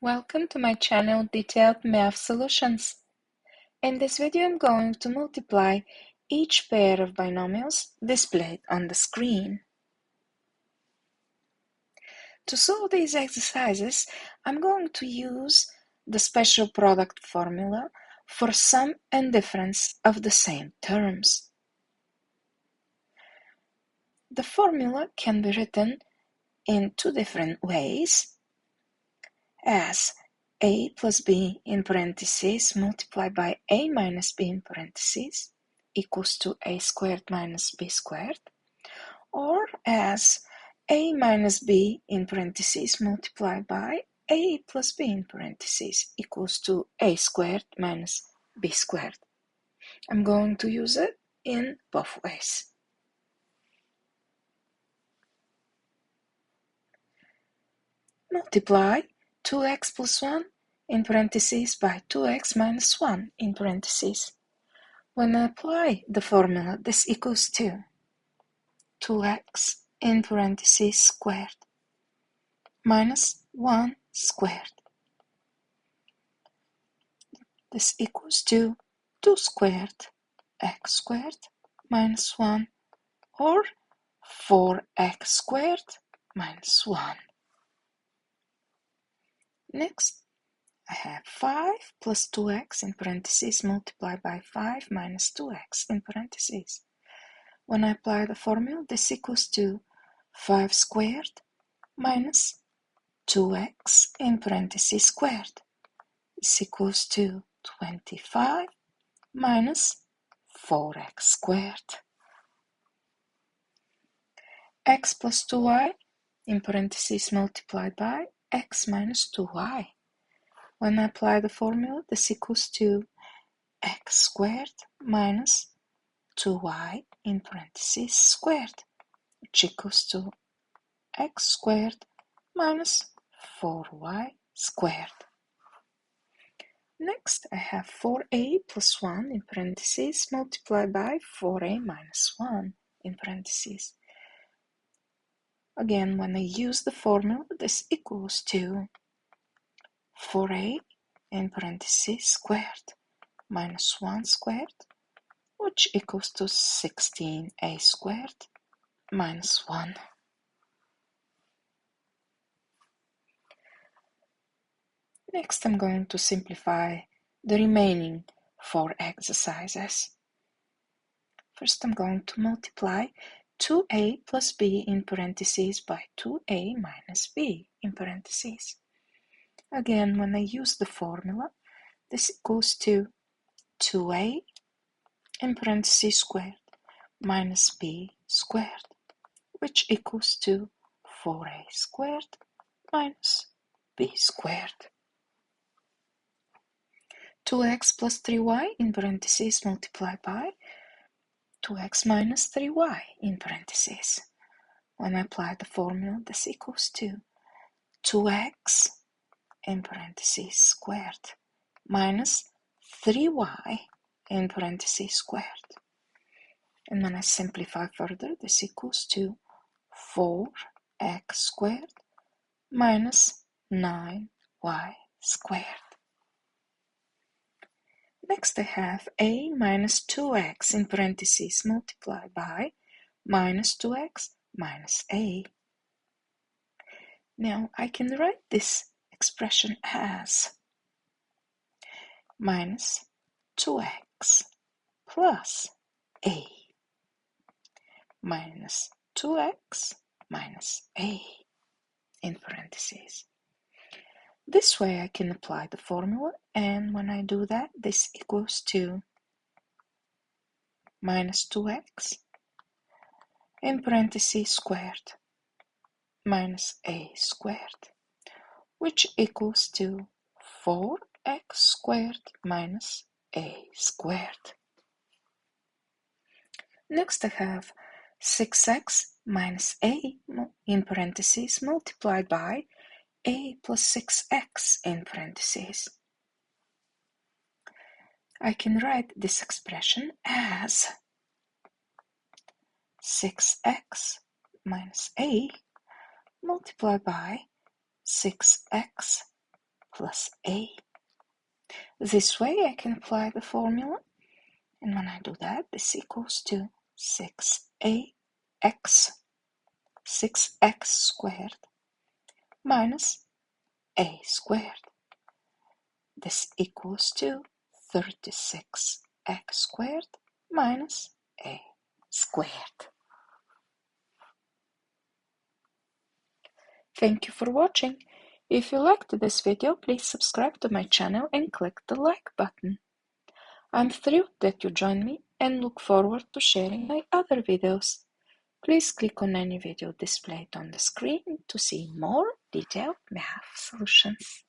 Welcome to my channel Detailed Math Solutions. In this video I'm going to multiply each pair of binomials displayed on the screen. To solve these exercises, I'm going to use the special product formula for sum and difference of the same terms. The formula can be written in two different ways, as a plus b in parentheses multiplied by a minus b in parentheses equals to a squared minus b squared, or as a minus b in parentheses multiplied by a plus b in parentheses equals to a squared minus b squared. I'm going to use it in both ways. Multiply 2x plus 1 in parentheses by 2x minus 1 in parentheses. When I apply the formula, this equals to 2x in parentheses squared minus 1 squared. This equals to 2 squared x squared minus 1, or 4x squared minus 1. Next, I have 5 plus 2x in parentheses multiplied by 5 minus 2x in parentheses. When I apply the formula, this equals to 5 squared minus 2x in parentheses squared. This equals to 25 minus 4x squared. X plus 2y in parentheses multiplied by x minus 2y. When I apply the formula, this equals to x squared minus 2y in parentheses squared, which equals to x squared minus 4y squared. Next, I have 4a plus 1 in parentheses multiplied by 4a minus 1 in parentheses. Again, when I use the formula, this equals to 4a in parentheses squared minus 1 squared, which equals to 16a squared minus 1. Next, I'm going to simplify the remaining 4 exercises. First, I'm going to multiply 2a plus b in parentheses by 2a minus b in parentheses. Again, when I use the formula, this equals to 2a in parentheses squared minus b squared, which equals to 4a squared minus b squared. 2x plus 3y in parentheses multiplied by 2x minus 3y in parentheses. When I apply the formula, this equals to 2x in parentheses squared minus 3y in parentheses squared. And when I simplify further, this equals to 4x squared minus 9y squared. Next, I have a minus 2x in parentheses multiplied by minus 2x minus a. Now, I can write this expression as minus 2x plus a minus 2x minus a in parentheses. This way I can apply the formula, and when I do that, this equals to minus 2x in parentheses squared minus a squared, which equals to 4x squared minus a squared. Next, I have 6x minus a in parentheses multiplied by a plus 6x in parentheses. I can write this expression as 6x minus a multiplied by 6x plus a. This way I can apply the formula, and when I do that, this equals to 6x squared minus a squared. This equals to 36x squared minus a squared. Thank you for watching. If you liked this video, please subscribe to my channel and click the like button. I'm thrilled that you joined me and look forward to sharing my other videos. Please click on any video displayed on the screen to see more detailed math solutions.